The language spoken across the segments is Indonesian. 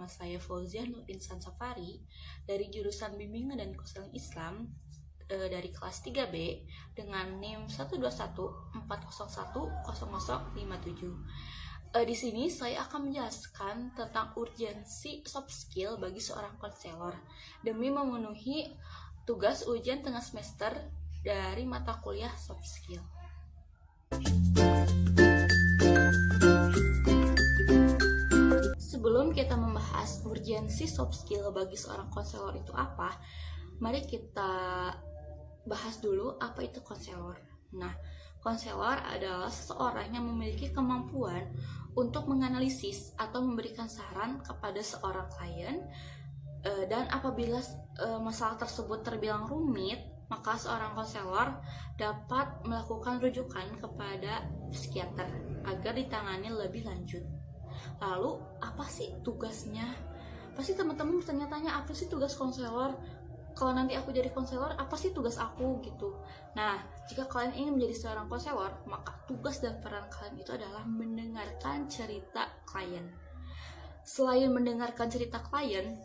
Nama saya Fauzia Nur Insan Safari dari jurusan Bimbingan dan Konseling Islam dari kelas 3B dengan NIM 12140100057. Di sini saya akan menjelaskan tentang urgensi soft skill bagi seorang konselor demi memenuhi tugas ujian tengah semester dari mata kuliah soft skill. Sebelum kita membahas urgensi soft skill bagi seorang konselor itu apa, mari kita bahas dulu apa itu konselor. Nah, konselor adalah seseorang yang memiliki kemampuan untuk menganalisis atau memberikan saran kepada seorang klien, dan apabila masalah tersebut terbilang rumit, maka seorang konselor dapat melakukan rujukan kepada psikiater agar ditangani lebih lanjut. Lalu, apa sih tugasnya? Pasti teman-teman bertanya-tanya, apa sih tugas konselor? Kalau nanti aku jadi konselor, apa sih tugas aku gitu? Nah, jika kalian ingin menjadi seorang konselor, maka tugas dan peran kalian itu adalah mendengarkan cerita klien. Selain mendengarkan cerita klien,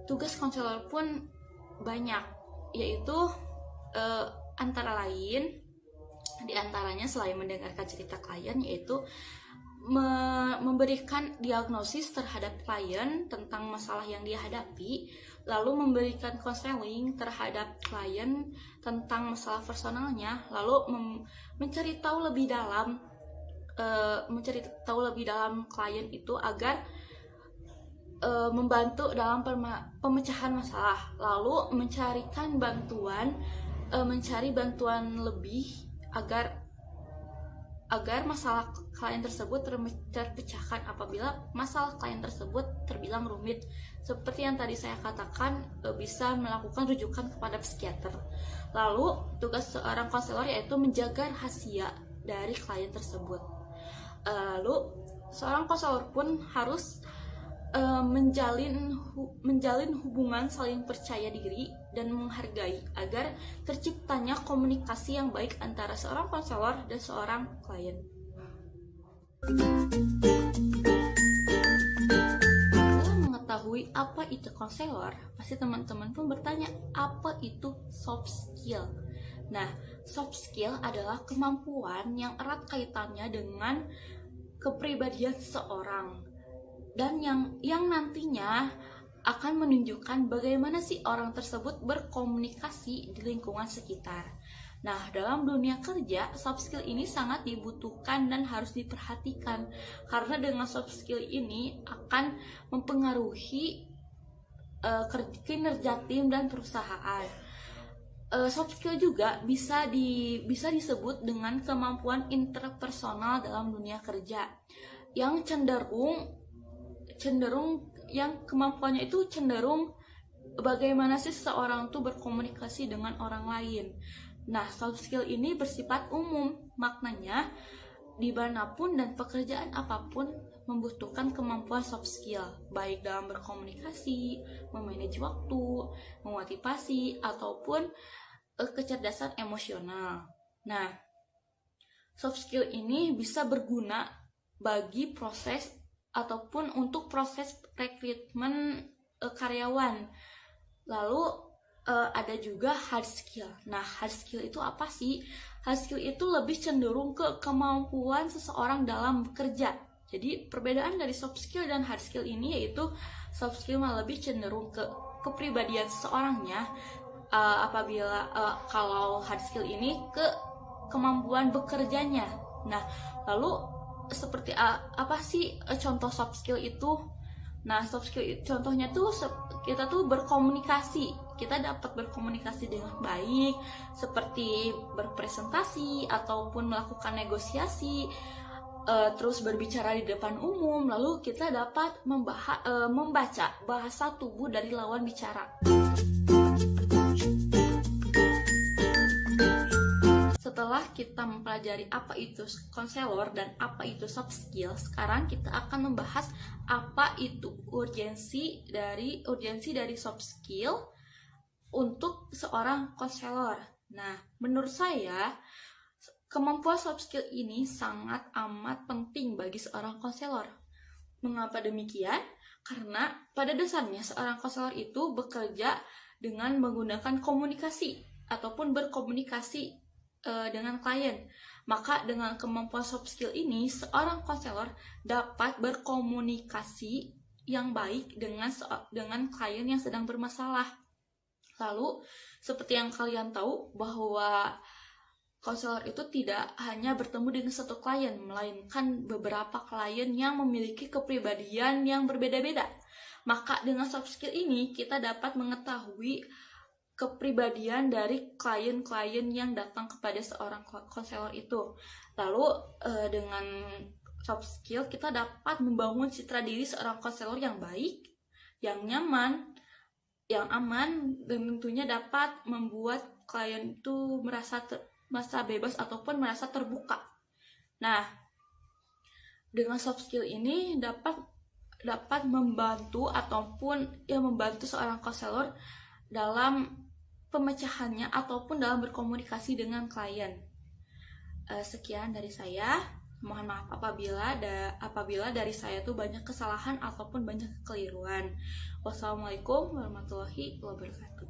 tugas konselor pun banyak, yaitu antara lain, diantaranya selain mendengarkan cerita klien, yaitu memberikan diagnosis terhadap klien tentang masalah yang dia hadapi, lalu memberikan konseling terhadap klien tentang masalah personalnya, lalu mencari tahu lebih dalam klien itu agar membantu dalam pemecahan masalah, lalu mencari bantuan lebih agar masalah klien tersebut terpecahkan apabila masalah klien tersebut terbilang rumit. Seperti yang tadi saya katakan, bisa melakukan rujukan kepada psikiater. Lalu tugas seorang konselor yaitu menjaga rahasia dari klien tersebut. Lalu seorang konselor pun harus menjalin hubungan saling percaya diri dan menghargai agar terciptanya komunikasi yang baik antara seorang konselor dan seorang klien. Setelah mengetahui apa itu konselor, pasti teman-teman pun bertanya, apa itu soft skill? Nah, soft skill adalah kemampuan yang erat kaitannya dengan kepribadian seseorang, dan yang nantinya akan menunjukkan bagaimana sih orang tersebut berkomunikasi di lingkungan sekitar. Nah, dalam dunia kerja, soft skill ini sangat dibutuhkan dan harus diperhatikan, karena dengan soft skill ini akan mempengaruhi kinerja tim dan perusahaan. Soft skill juga bisa disebut dengan kemampuan interpersonal dalam dunia kerja, yang yang kemampuannya itu cenderung bagaimana sih seseorang tuh berkomunikasi dengan orang lain. Nah, soft skill ini bersifat umum, maknanya dimanapun dan pekerjaan apapun membutuhkan kemampuan soft skill, baik dalam berkomunikasi, memanage waktu, memotivasi, ataupun kecerdasan emosional. Nah, soft skill ini bisa berguna bagi proses ataupun untuk proses rekrutmen karyawan. Lalu ada juga hard skill. Nah, hard skill itu apa sih? Hard skill itu lebih cenderung ke kemampuan seseorang dalam bekerja. Jadi perbedaan dari soft skill dan hard skill ini yaitu soft skill malah lebih cenderung ke kepribadian seseorangnya, apabila kalau hard skill ini ke kemampuan bekerjanya. Nah, lalu seperti apa sih contoh soft skill itu? Nah, soft skill contohnya tuh kita tuh berkomunikasi. Kita dapat berkomunikasi dengan baik, seperti berpresentasi ataupun melakukan negosiasi, terus berbicara di depan umum. Lalu kita dapat membaca bahasa tubuh dari lawan bicara. Setelah kita mempelajari apa itu konselor dan apa itu soft skill, sekarang kita akan membahas apa itu urgensi dari soft skill untuk seorang konselor. Nah, menurut saya kemampuan soft skill ini sangat amat penting bagi seorang konselor. Mengapa demikian? Karena pada dasarnya seorang konselor itu bekerja dengan menggunakan komunikasi ataupun berkomunikasi dengan klien. Maka dengan kemampuan soft skill ini, seorang konselor dapat berkomunikasi yang baik dengan klien yang sedang bermasalah. Lalu, seperti yang kalian tahu bahwa konselor itu tidak hanya bertemu dengan satu klien, melainkan beberapa klien yang memiliki kepribadian yang berbeda-beda. Maka dengan soft skill ini, kita dapat mengetahui kepribadian dari klien-klien yang datang kepada seorang konselor itu. Lalu dengan soft skill kita dapat membangun citra diri seorang konselor yang baik, yang nyaman, yang aman, dan tentunya dapat membuat klien itu merasa bebas ataupun merasa terbuka. Nah, dengan soft skill ini dapat membantu ataupun membantu seorang konselor dalam pemecahannya ataupun dalam berkomunikasi dengan klien. Sekian dari saya. Mohon maaf apabila dari saya tuh banyak kesalahan ataupun banyak kekeliruan. Wassalamualaikum warahmatullahi wabarakatuh.